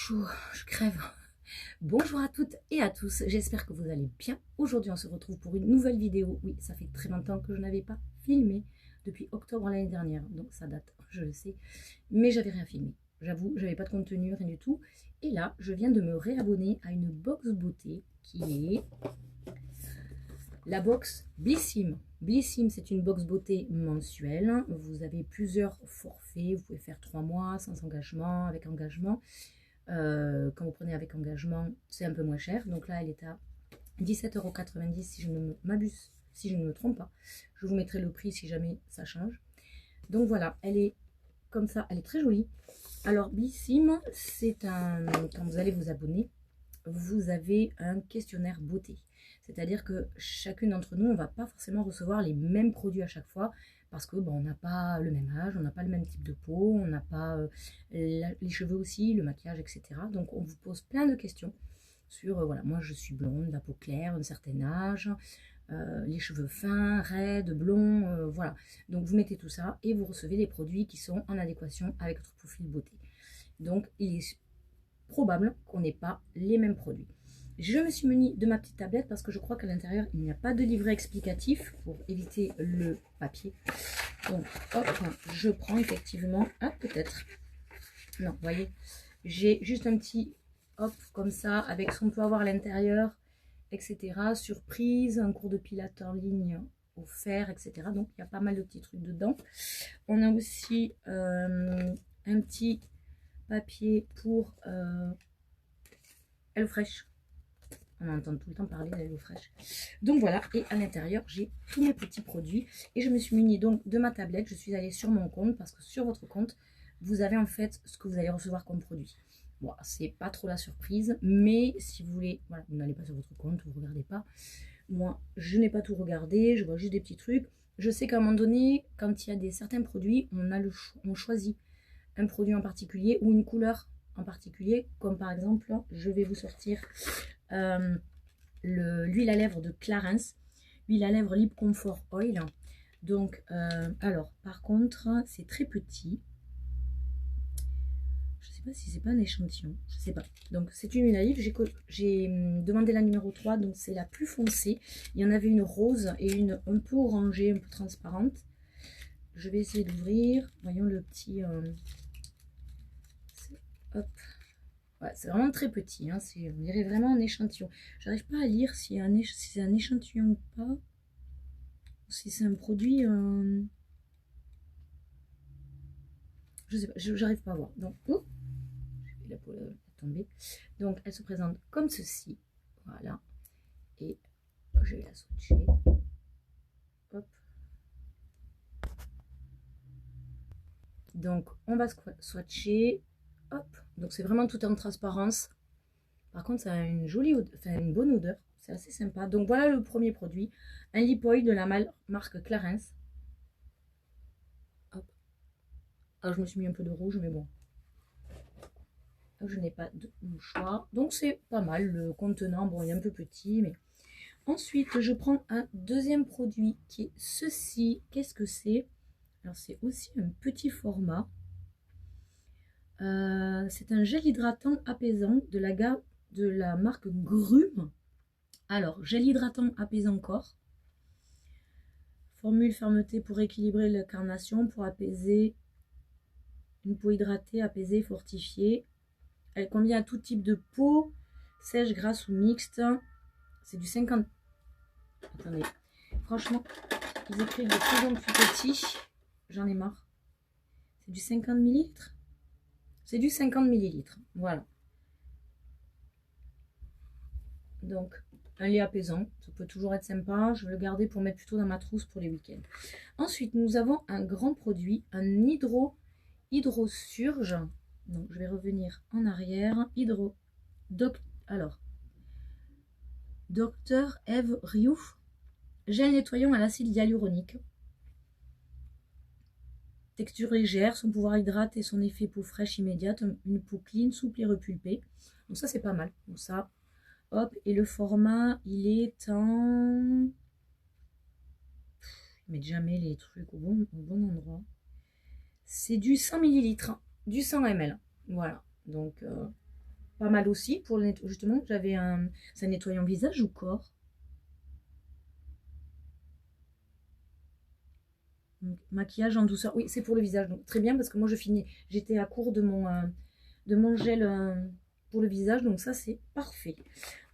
chaud, je crève. Bonjour à toutes et à tous, j'espère que vous allez bien. Aujourd'hui on se retrouve pour une nouvelle vidéo. Oui, ça fait très longtemps que je n'avais pas filmé, depuis octobre l'année dernière, donc ça date, je le sais. Mais j'avais rien filmé, j'avoue, j'avais pas de contenu, rien du tout. Et là, je viens de me réabonner à une box beauté qui est la box Blissim. Blissim, c'est une box beauté mensuelle. Vous avez plusieurs forfaits, vous pouvez faire 3 mois sans engagement, avec engagement. Quand vous prenez avec engagement, c'est un peu moins cher. Donc là, elle est à 17,90 € si je ne m'abuse, si je ne me trompe pas. Je vous mettrai le prix si jamais ça change. Donc voilà, elle est comme ça, elle est très jolie. Alors, Blissim, c'est un... Quand vous allez vous abonner, vous avez un questionnaire beauté. C'est-à-dire que chacune d'entre nous, on ne va pas forcément recevoir les mêmes produits à chaque fois parce que bon, on n'a pas le même âge, on n'a pas le même type de peau, on n'a pas les cheveux aussi, le maquillage, etc. Donc on vous pose plein de questions sur, voilà, moi je suis blonde, la peau claire, un certain âge, les cheveux fins, raides, blonds, voilà. Donc vous mettez tout ça et vous recevez des produits qui sont en adéquation avec votre profil beauté. Donc il est probable qu'on n'ait pas les mêmes produits. Je me suis munie de ma petite tablette parce que je crois qu'à l'intérieur il n'y a pas de livret explicatif pour éviter le papier. Donc hop, je prends effectivement, ah peut-être, non, vous voyez, j'ai juste un petit hop comme ça avec ce qu'on peut avoir à l'intérieur, etc. Surprise, un cours de pilates en ligne offert, etc. Donc il y a pas mal de petits trucs dedans. On a aussi un petit papier pour HelloFresh. On entend tout le temps parler d'HelloFresh. Donc voilà, et à l'intérieur, j'ai tous mes petits produits. Et je me suis munie donc de ma tablette. Je suis allée sur mon compte parce que sur votre compte, vous avez en fait ce que vous allez recevoir comme produit. Bon, c'est pas trop la surprise, mais si vous voulez, voilà, vous n'allez pas sur votre compte, vous ne regardez pas. Moi, je n'ai pas tout regardé, je vois juste des petits trucs. Je sais qu'à un moment donné, quand il y a certains produits, on choisit un produit en particulier ou une couleur en particulier, comme par exemple, je vais vous sortir l'huile à lèvres de Clarins, l'huile à lèvres Lip Comfort Oil. Donc, alors, par contre, c'est très petit. Je sais pas si c'est pas un échantillon, je sais pas. Donc, c'est une huile à lèvres. J'ai demandé la numéro 3, donc c'est la plus foncée. Il y en avait une rose et une un peu orangée, un peu transparente. Je vais essayer d'ouvrir. Voyons le petit. Hop. Ouais, c'est vraiment très petit, hein, on dirait vraiment un échantillon. J'arrive pas à lire si c'est un échantillon ou pas. Ou si c'est un produit. Je sais pas, j'arrive pas à voir. Donc, oh, je vais la peau tomber. Donc, elle se présente comme ceci. Voilà. Et je vais la swatcher. Hop. Donc, on va swatcher. Hop. Donc, c'est vraiment tout en transparence. Par contre, ça a une jolie, enfin une bonne odeur. C'est assez sympa. Donc voilà le premier produit. Un lip oil de la marque Clarins. Hop. Alors je me suis mis un peu de rouge, mais bon. Je n'ai pas de mouchoir. Donc c'est pas mal. Le contenant, bon, il est un peu petit, mais... Ensuite, je prends un deuxième produit qui est ceci. Qu'est-ce que c'est? Alors c'est aussi un petit format. C'est un gel hydratant apaisant de la marque Grume. Alors, gel hydratant apaisant corps. Formule fermeté pour équilibrer la carnation, pour apaiser une peau hydratée, apaisée, fortifiée. Elle convient à tout type de peau, sèche, grasse ou mixte. C'est du 50... Attendez, franchement, ils écrivent de plus en plus petit. J'en ai marre. C'est du 50 ml. C'est du 50 ml, voilà. Donc, un lait apaisant, ça peut toujours être sympa. Je vais le garder pour mettre plutôt dans ma trousse pour les week-ends. Ensuite, nous avons un grand produit, un hydrosurge. Donc, je vais revenir en arrière. Alors, Dr Eve Riouf, gel nettoyant à l'acide hyaluronique. Texture légère, son pouvoir hydrate et son effet peau fraîche immédiate. Une peau clean, souple et repulpée. Donc ça, c'est pas mal. Donc ça, hop. Et le format, il est en... Ils mettent jamais les trucs au bon endroit. C'est du 100 ml, du 100 ml. Voilà. Donc, pas mal aussi pour le justement, j'avais un... C'est un nettoyant visage ou corps? Donc, maquillage en douceur. Oui, c'est pour le visage. Donc très bien parce que moi je finis. J'étais à court de mon gel pour le visage. Donc ça c'est parfait.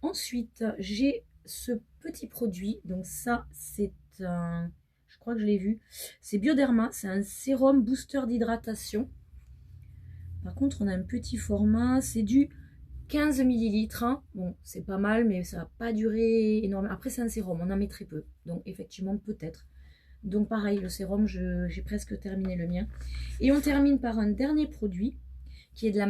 Ensuite, j'ai ce petit produit. Donc ça c'est un... Je crois que je l'ai vu. C'est Bioderma. C'est un sérum booster d'hydratation. Par contre, on a un petit format. C'est du 15 millilitres. Hein. Bon, c'est pas mal, mais ça va pas durer énormément. Après, c'est un sérum. On en met très peu. Donc effectivement, peut-être. Donc pareil, le sérum, j'ai presque terminé le mien. Et on termine par un dernier produit qui est de la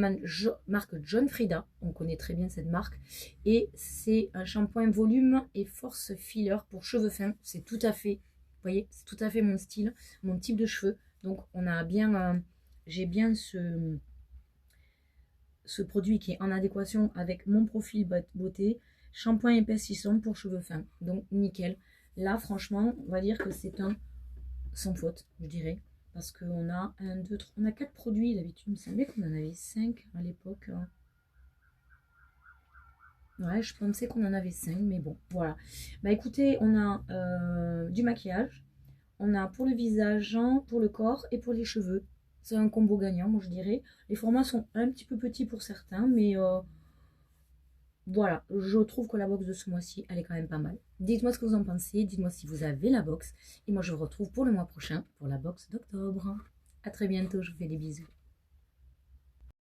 marque John Frieda. On connaît très bien cette marque. Et c'est un shampoing volume et force filler pour cheveux fins. C'est tout à fait, vous voyez, c'est tout à fait mon style, mon type de cheveux. Donc on a bien, j'ai bien ce produit qui est en adéquation avec mon profil beauté. Shampoing épaississant pour cheveux fins. Donc nickel. Là, franchement, on va dire que c'est un sans faute, je dirais. Parce qu'on a 1, 2, 3, on a 4 produits d'habitude. Il me semblait qu'on en avait 5 à l'époque. Ouais, je pensais qu'on en avait 5, mais bon, voilà. Bah écoutez, on a du maquillage. On a pour le visage, pour le corps et pour les cheveux. C'est un combo gagnant, moi je dirais. Les formats sont un petit peu petits pour certains, mais voilà, je trouve que la box de ce mois-ci, elle est quand même pas mal. Dites-moi ce que vous en pensez, dites-moi si vous avez la box. Et moi, je vous retrouve pour le mois prochain, pour la box d'octobre. A très bientôt, je vous fais des bisous.